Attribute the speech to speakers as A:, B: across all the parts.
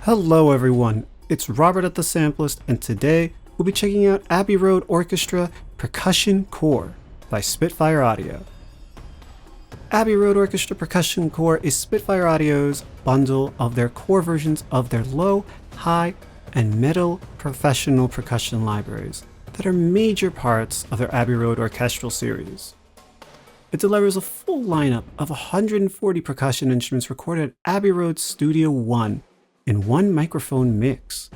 A: Hello everyone, it's Robert at the Sampleist, and today we'll be checking out Abbey Road Orchestra Percussion Core by Spitfire Audio. Abbey Road Orchestra Percussion Core is Spitfire Audio's bundle of their core versions of their low, high, and middle professional percussion libraries that are major parts of their Abbey Road Orchestral series. It delivers a full lineup of 140 percussion instruments recorded at Abbey Road Studio 1 in one microphone mix.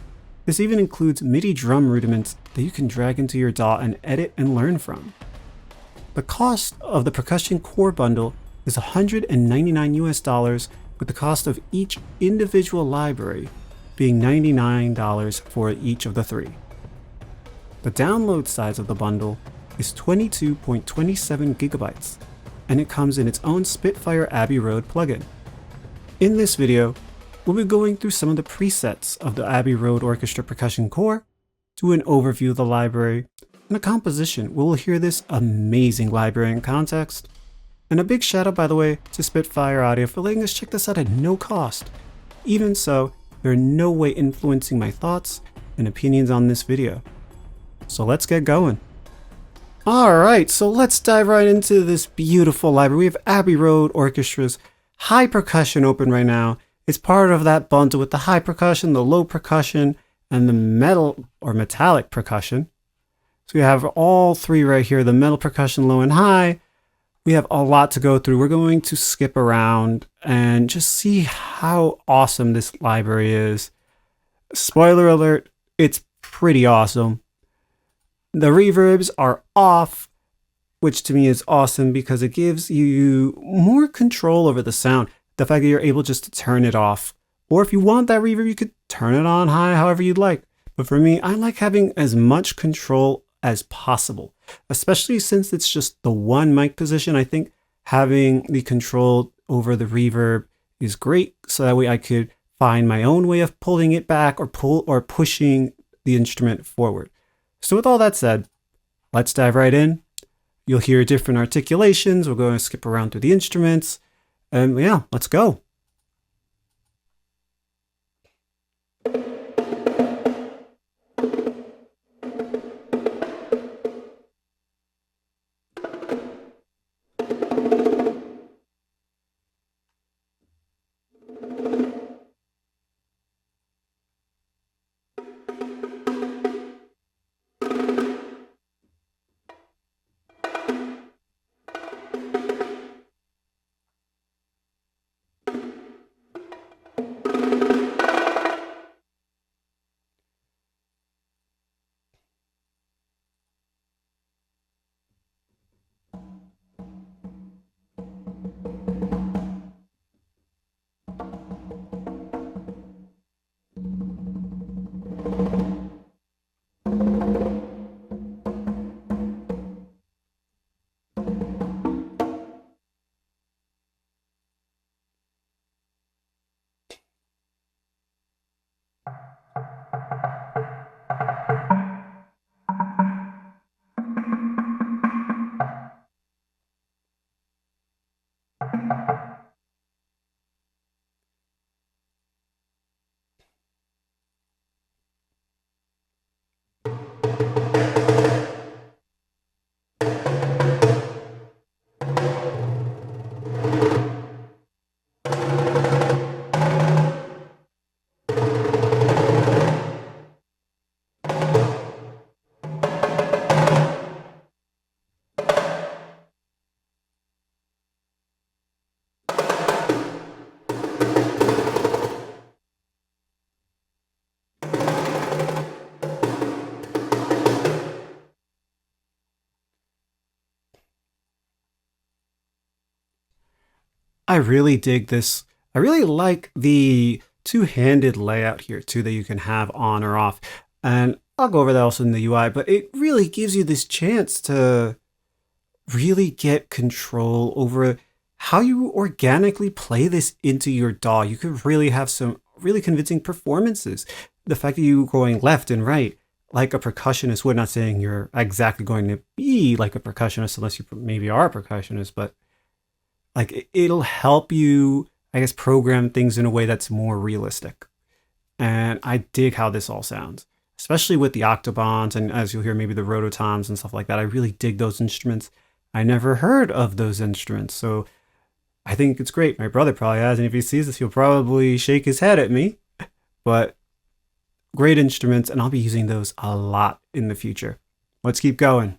A: This even includes MIDI drum rudiments that you can drag into your DAW and edit and learn from. The cost of the Percussion Core bundle is $199 with the cost of each individual library being $99 for each of the three. The download size of the bundle is 22.27 gigabytes, and it comes in its own Spitfire Abbey Road plugin. In this video, we'll be going through some of the presets of the Abbey Road Orchestra Percussion Core, do an overview of the library, and a composition where we'll hear this amazing library in context. And a big shout out, by the way, to Spitfire Audio for letting us check this out at no cost. Even so, they're in no way influencing my thoughts and opinions on this video. So let's get going. Alright, so let's dive right into this beautiful library. We have Abbey Road Orchestra's high percussion open right now. It's part of that bundle with the high percussion, the low percussion, and the metal or metallic percussion. So we have all three right here, the metal percussion, low and high. We have a lot to go through. We're going to skip around and just see how awesome this library is. Spoiler alert, it's pretty awesome. The reverbs are off, which to me is awesome because it gives you more control over the sound. The fact that you're able just to turn it off. Or if you want that reverb, you could turn it on high, however you'd like. But for me, I like having as much control as possible, especially since it's just the one mic position. I think having the control over the reverb is great. So that way I could find my own way of pulling it back or pushing the instrument forward. So with all that said, let's dive right in. You'll hear different articulations. We're going to skip around through the instruments. And yeah, let's go. I really dig this. I really like the two-handed layout here too that you can have on or off. And I'll go over that also in the UI, but it really gives you this chance to really get control over how you organically play this into your DAW. You could really have some really convincing performances. The fact that you going left and right like a percussionist, we're not saying you're exactly going to be like a percussionist unless you maybe are a percussionist, but like it'll help you, I guess, program things in a way that's more realistic. And I dig how this all sounds, especially with the octobans and, as you'll hear, maybe the rototoms and stuff like that. I really dig those instruments. I never heard of those instruments, so I think it's great. My brother probably has, and if he sees this, he'll probably shake his head at me. But great instruments, and I'll be using those a lot in the future. Let's keep going.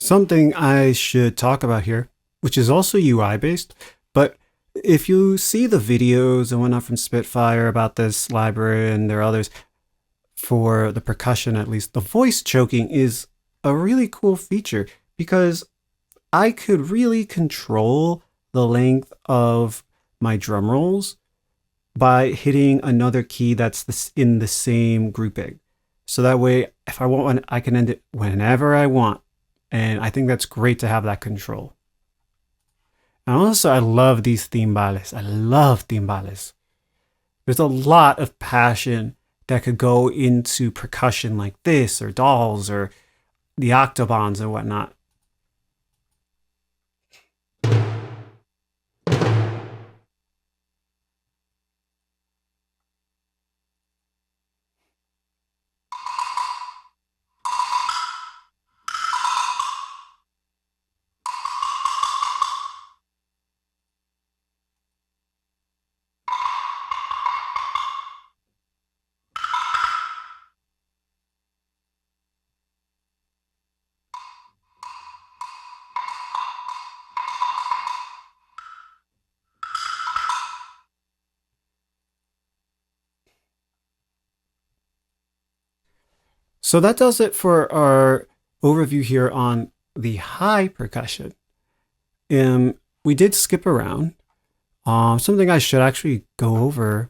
A: Something I should talk about here, which is also UI based, but if you see the videos and whatnot from Spitfire about this library, and there are others for the percussion at least, the voice choking is a really cool feature because I could really control the length of my drum rolls by hitting another key that's in the same grouping. So that way, if I want one, I can end it whenever I want. And I think that's great to have that control. And also, I love these timbales. I love timbales. There's a lot of passion that could go into percussion like this, or dolls, or the octobans and whatnot. So that does it for our overview here on the high percussion. We did skip around. Something I should actually go over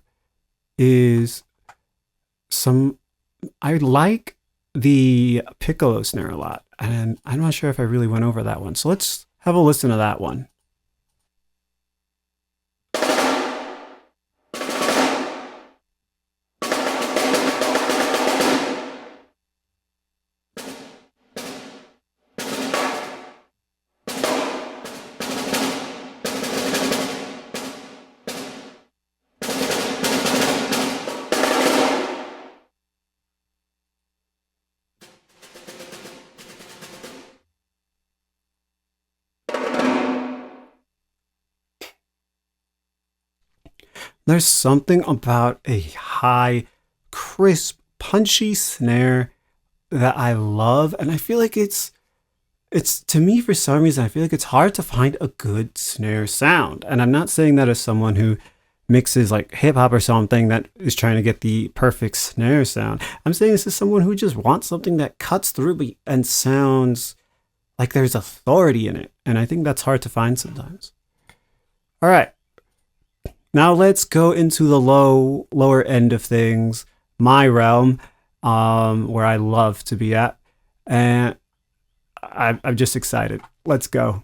A: is I like the piccolo snare a lot, and I'm not sure if I really went over that one. So let's have a listen to that one. There's something about a high, crisp, punchy snare that I love, and I feel like it's to me for some reason I feel like it's hard to find a good snare sound. And I'm not saying that as someone who mixes like hip hop or something that is trying to get the perfect snare sound. I'm saying this is someone who just wants something that cuts through and sounds like there's authority in it. And I think that's hard to find sometimes. All right. Now let's go into the lower end of things, my realm, where I love to be at. And I'm just excited. Let's go.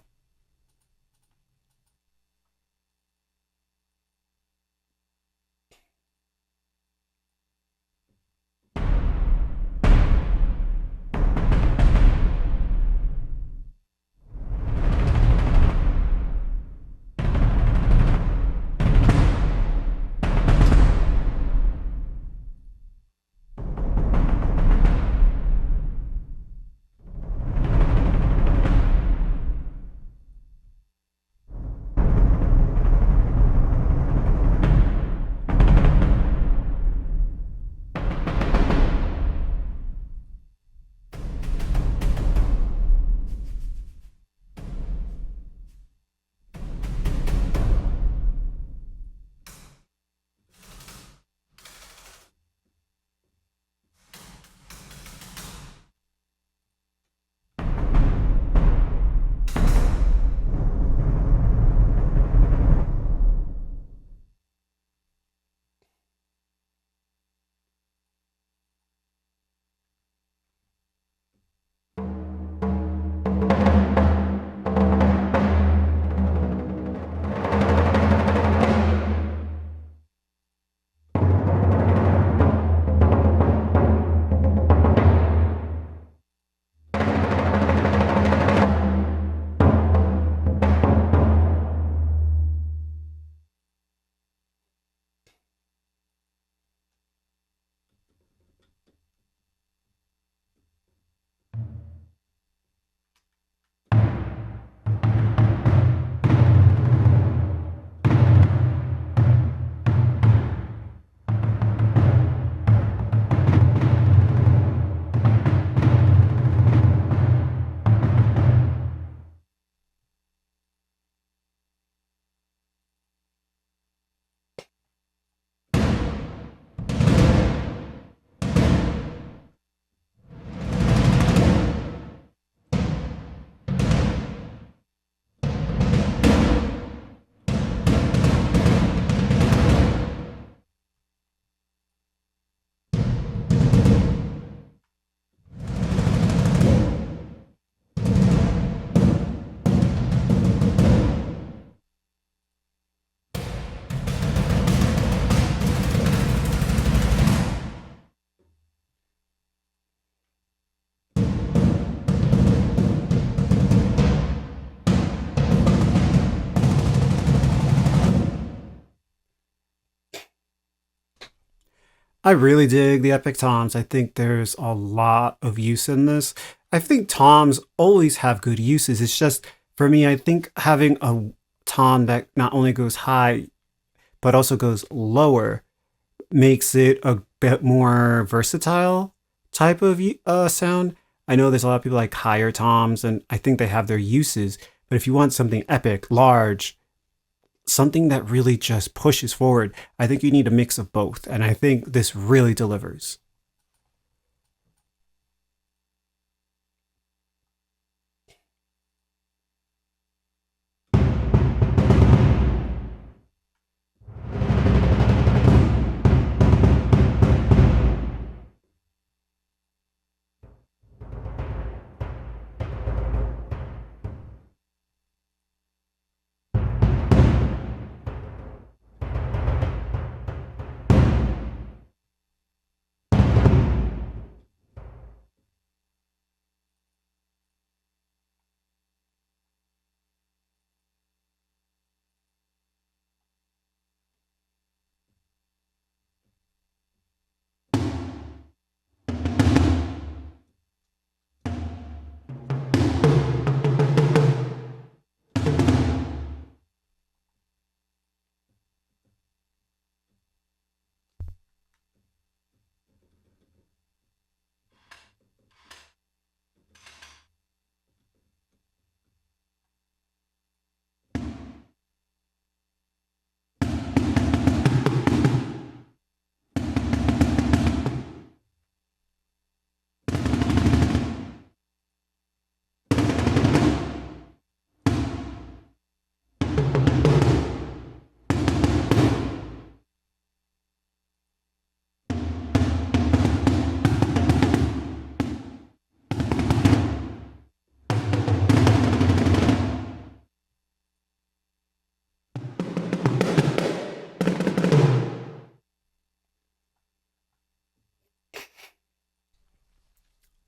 A: I really dig the epic toms. I think there's a lot of use in this. I think toms always have good uses. It's just for me, I think having a tom that not only goes high but also goes lower makes it a bit more versatile type of sound. I know there's a lot of people like higher toms, and I think they have their uses. But if you want something epic, large, something that really just pushes forward, I think you need a mix of both. And I think this really delivers.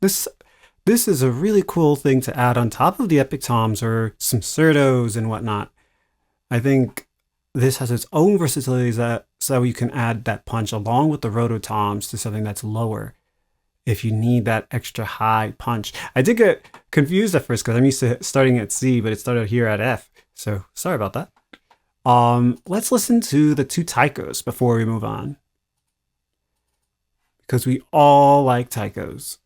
A: This this is a really cool thing to add on top of the epic toms or some surdos and whatnot. I think this has its own versatilities that so you can add that punch along with the rototoms to something that's lower if you need that extra high punch. I did get confused at first because I'm used to starting at C, but it started here at F. So sorry about that. Let's listen to the two taikos before we move on, because we all like taikos.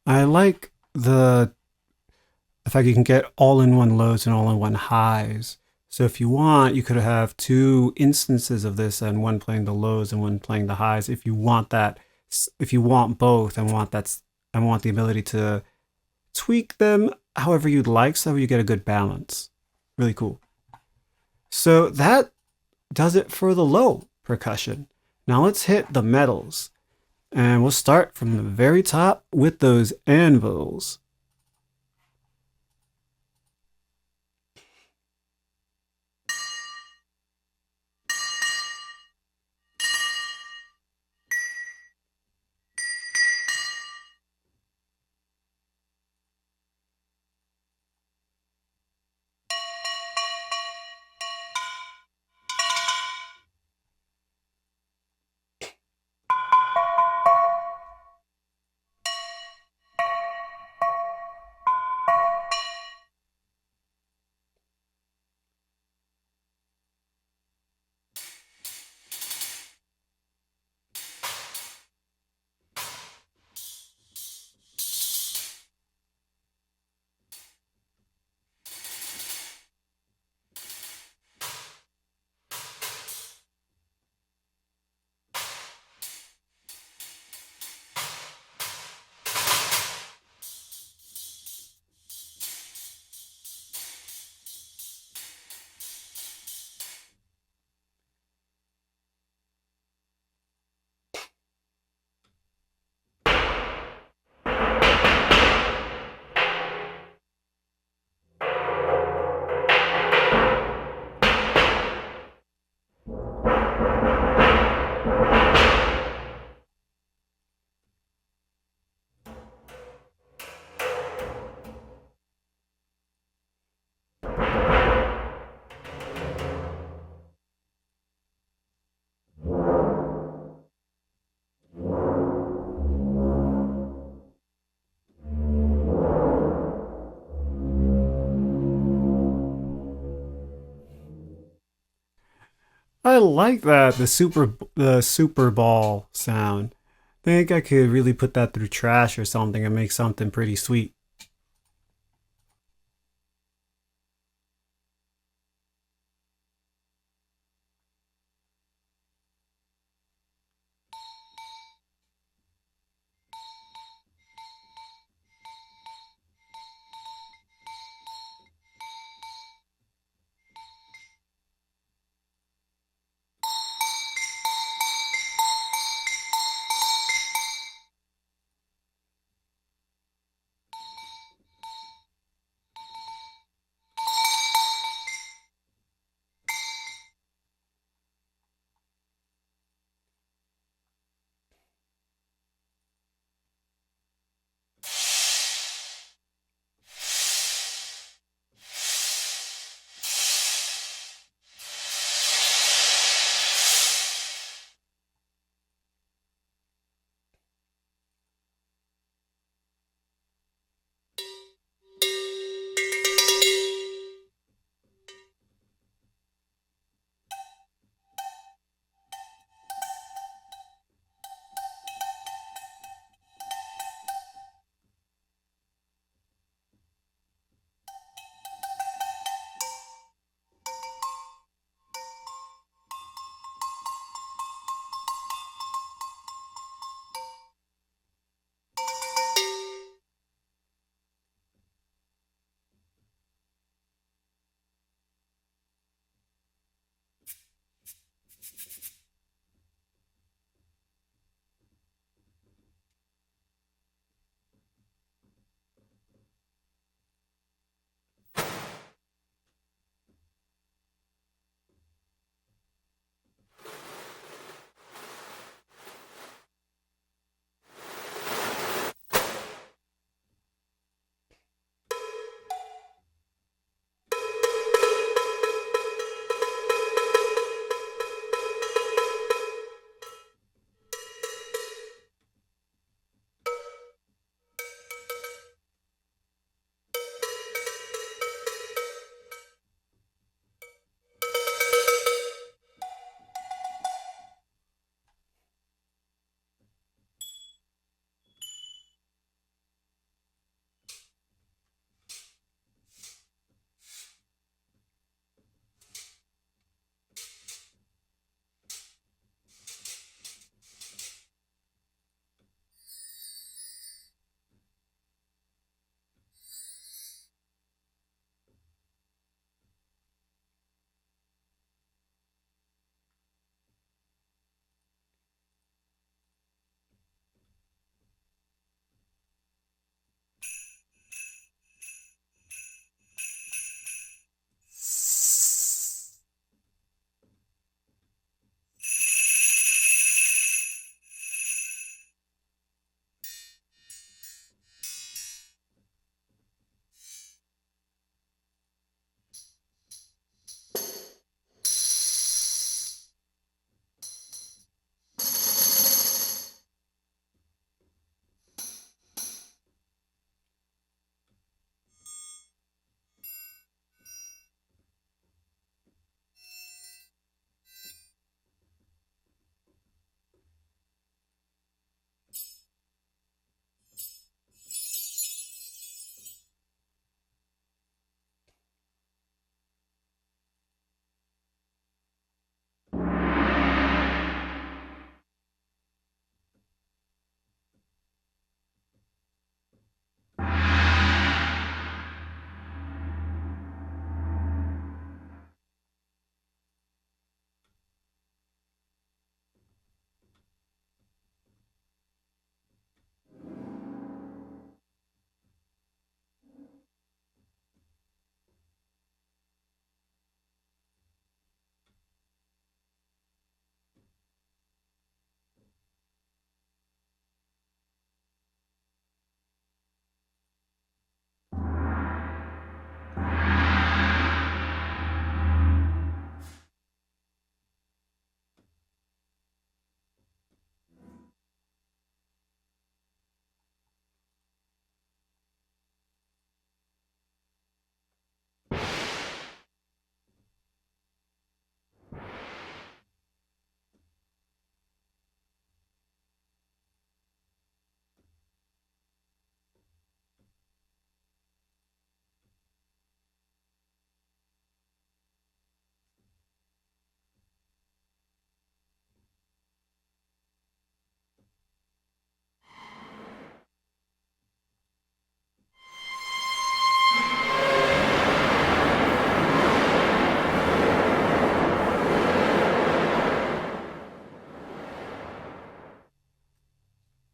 A: I like the fact you can get all-in-one lows and all-in-one highs. So if you want, you could have two instances of this and one playing the lows and one playing the highs. If you want that, if you want both and want the ability to tweak them however you'd like so you get a good balance. Really cool. So that does it for the low percussion. Now let's hit the metals. And we'll start from the very top with those anvils. I like that, the super ball sound. Think I could really put that through trash or something and make something pretty sweet.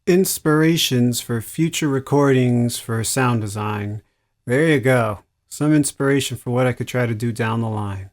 A: inspirations for future recordings for sound design. There you go. Some inspiration for what I could try to do down the line.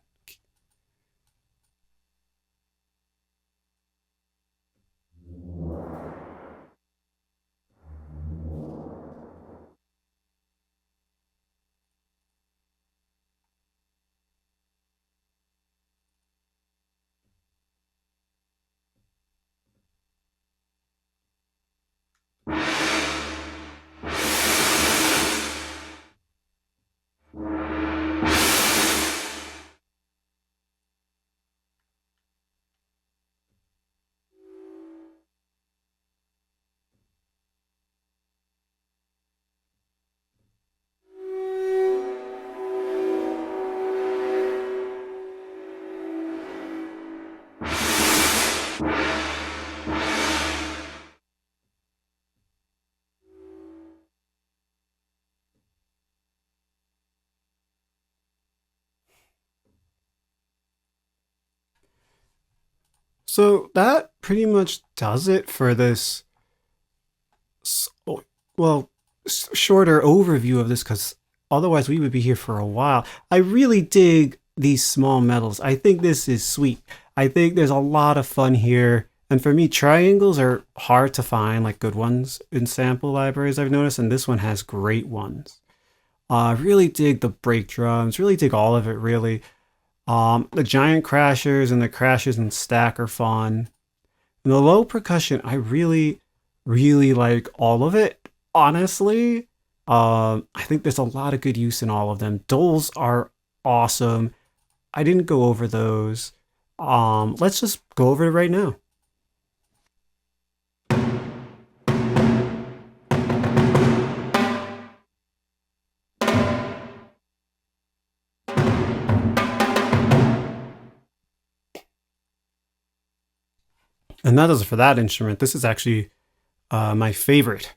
A: So that pretty much does it for this, well, shorter overview of this, because otherwise we would be here for a while. I really dig these small medals. I think this is sweet. I think there's a lot of fun here. And for me, triangles are hard to find, like good ones in sample libraries, I've noticed, and this one has great ones. Really dig the break drums, really dig all of it, really. The giant crashers and the crashes and stack are fun. And the low percussion, I really, really like all of it, honestly. I think there's a lot of good use in all of them. Doles are awesome. I didn't go over those. Let's just go over it right now. And that does it for that instrument. This is actually my favorite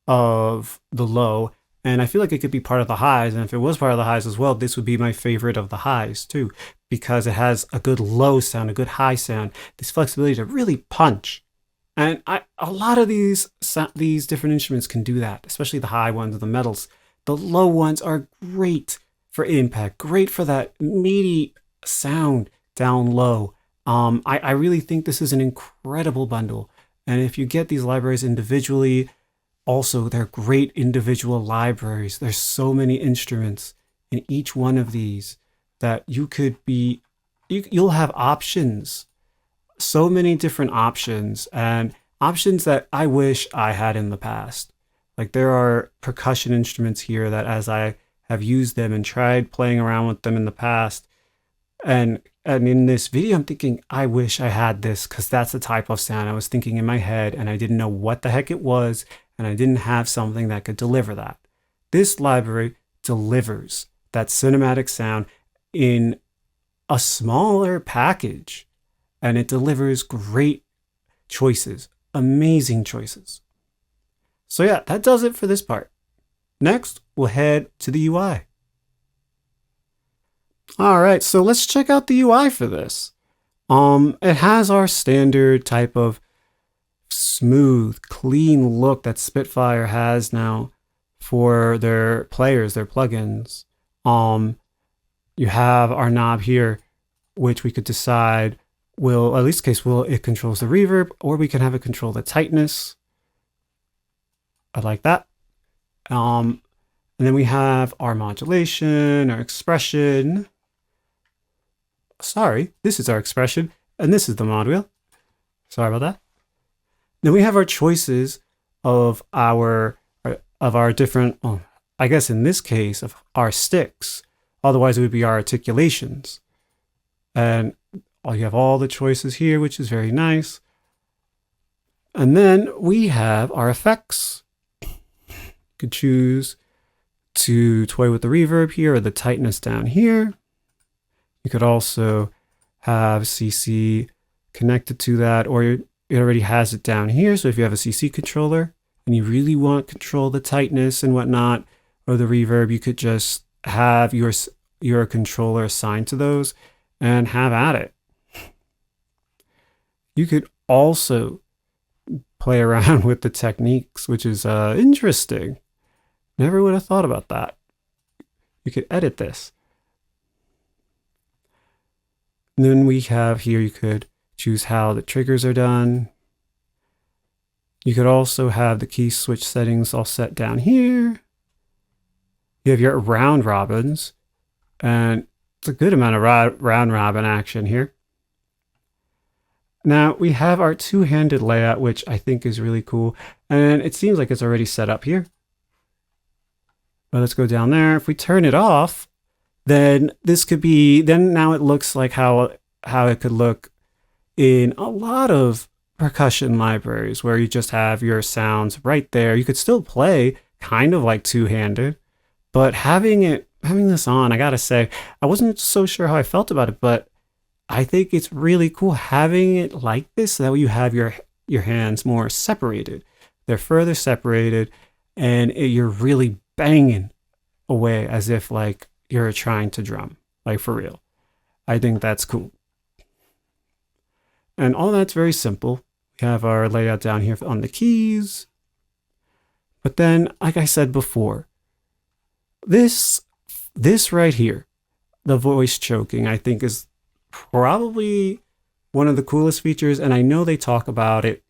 A: of the low. And I feel like it could be part of the highs. And if it was part of the highs as well, this would be my favorite of the highs too, because it has a good low sound, a good high sound, this flexibility to really punch. And a lot of these different instruments can do that, especially the high ones, the metals. The low ones are great for impact, great for that meaty sound down low. I really think this is an incredible bundle. And if you get these libraries individually, also they're great individual libraries. There's so many instruments in each one of these that you'll have options. So many different options, and options that I wish I had in the past. Like there are percussion instruments here that as I have used them and tried playing around with them in the past, and in this video, I'm thinking, I wish I had this, because that's the type of sound I was thinking in my head, and I didn't know what the heck it was, and I didn't have something that could deliver that. This library delivers that cinematic sound in a smaller package, and it delivers great choices, amazing choices. So yeah, that does it for this part. Next, we'll head to the UI. All right, so let's check out the UI for this. It has our standard type of smooth, clean look that Spitfire has now for their players, their plugins. You have our knob here, which we could decide will, at least case, will it controls the reverb, or we can have it control the tightness. I like that. And then we have our modulation, our expression. Sorry, this is our expression, and this is the mod wheel. Sorry about that. Then we have our choices of our different, I guess in this case, of our sticks. Otherwise, it would be our articulations. And you have all the choices here, which is very nice. And then we have our effects. You could choose to toy with the reverb here or the tightness down here. You could also have CC connected to that, or it already has it down here. So if you have a CC controller and you really want to control the tightness and whatnot, or the reverb, you could just have your controller assigned to those and have at it. You could also play around with the techniques, which is interesting. Never would have thought about that. You could edit this. And then we have here, you could choose how the triggers are done. You could also have the key switch settings all set down here. You have your round robins, and it's a good amount of round robin action here. Now we have our two-handed layout, which I think is really cool. And it seems like it's already set up here. But let's go down there. If we turn it off, then this could be, then now it looks like how it could look in a lot of percussion libraries where you just have your sounds right there. You could still play kind of like two-handed, but having this on, I gotta say, I wasn't so sure how I felt about it, but I think it's really cool having it like this, so that way you have your hands more separated. They're further separated, and you're really banging away as if like you're trying to drum, like for real. I think that's cool. And all that's very simple. We have our layout down here on the keys. But then, like I said before, this right here, the voice choking, I think is probably one of the coolest features. And I know they talk about it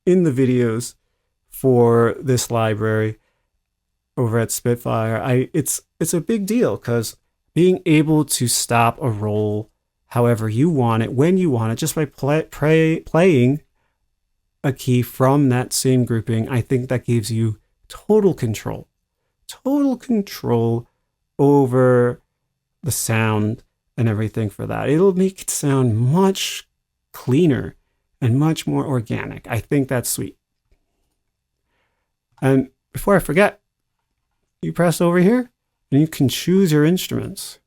A: in the videos for this library over at Spitfire. It's a big deal because being able to stop a roll however you want it, when you want it, just by playing a key from that same grouping, I think that gives you total control over the sound and everything for that. It'll make it sound much cleaner and much more organic. I think that's sweet. And before I forget, you press over here and you can choose your instruments.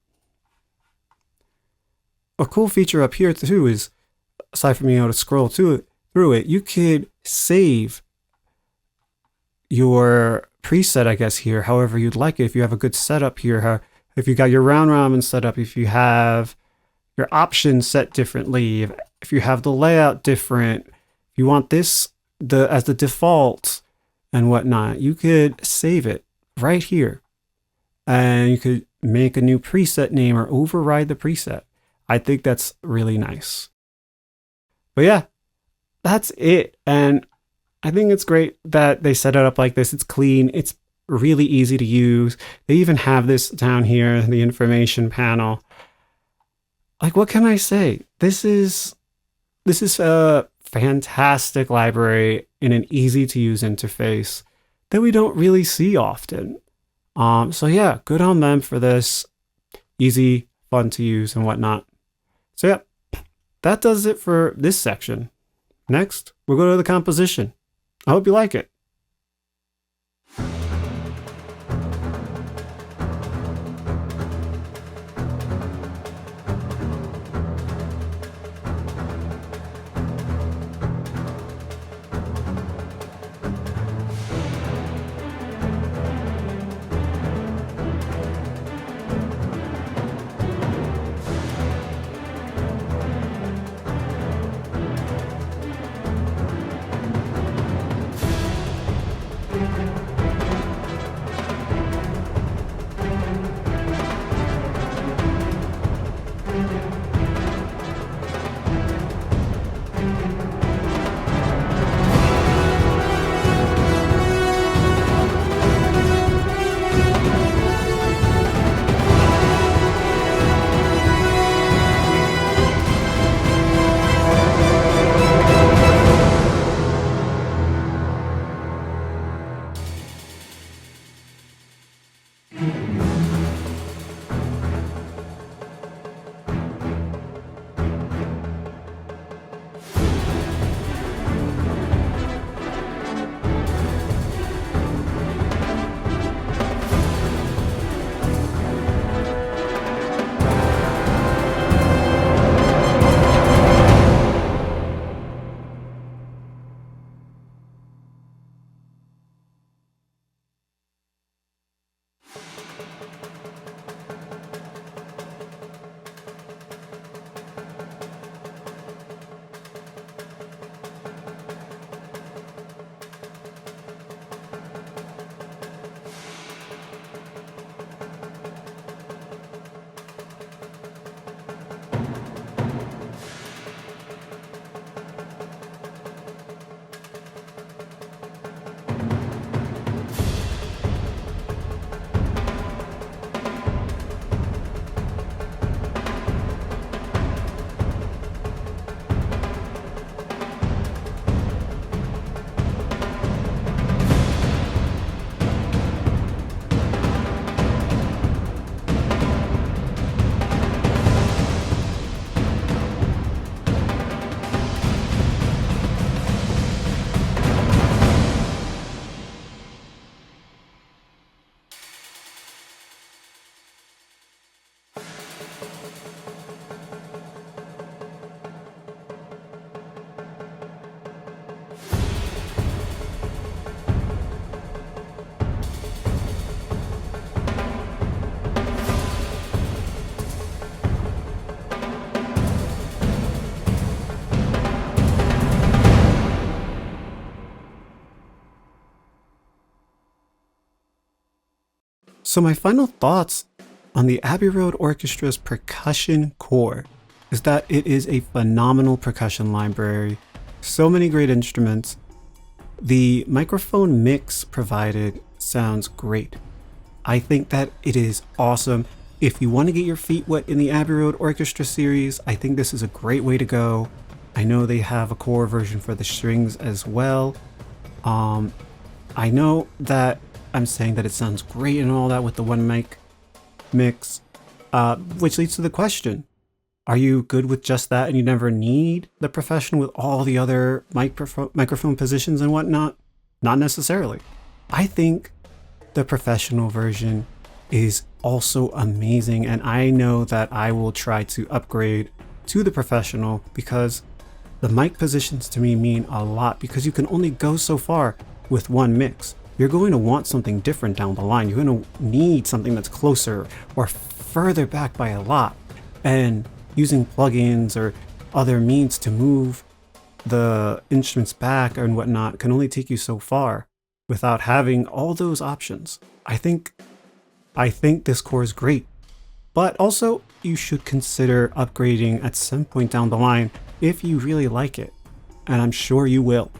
A: A cool feature up here too is, aside from being able to scroll through it, you could save your preset, I guess, here, however you'd like it. If you have a good setup here, if you got your round robin set up, if you have your options set differently, if you have the layout different, if you want this as the default and whatnot, you could save it right here. And you could make a new preset name or override the preset. I think that's really nice. But yeah, that's it. And I think it's great that they set it up like this. It's clean. It's really easy to use. They even have this down here, the information panel. Like, what can I say? This is a fantastic library in an easy to use interface that we don't really see often. So yeah, good on them for this. Easy, fun to use and whatnot. So yeah, that does it for this section. Next, we'll go to the composition. I hope you like it. So my final thoughts on the Abbey Road Orchestra's Percussion Core is that it is a phenomenal percussion library. So many great instruments. The microphone mix provided sounds great. I think that it is awesome. If you want to get your feet wet in the Abbey Road Orchestra series, I think this is a great way to go. I know they have a core version for the strings as well. I know that I'm saying that it sounds great and all that with the one mic mix, which leads to the question. Are you good with just that and you never need the professional with all the other microphone positions and whatnot? Not necessarily. I think the professional version is also amazing, and I know that I will try to upgrade to the professional because the mic positions to me mean a lot, because you can only go so far with one mix. You're going to want something different down the line. You're going to need something that's closer or further back by a lot. And using plugins or other means to move the instruments back and whatnot can only take you so far without having all those options. I think this core is great, but also you should consider upgrading at some point down the line if you really like it, and I'm sure you will.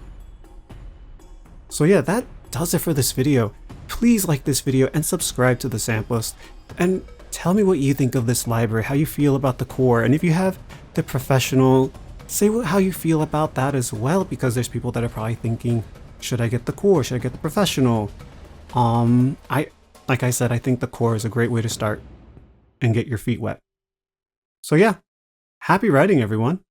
A: So yeah, that does it for this video. Please like this video and subscribe to the Sampleist, and tell me what you think of this library, how you feel about the core, and if you have the professional, say how you feel about that as well, because there's people that are probably thinking, should I get the core, should I get the professional? Like I said, I think the core is a great way to start and get your feet wet. So yeah, happy writing everyone.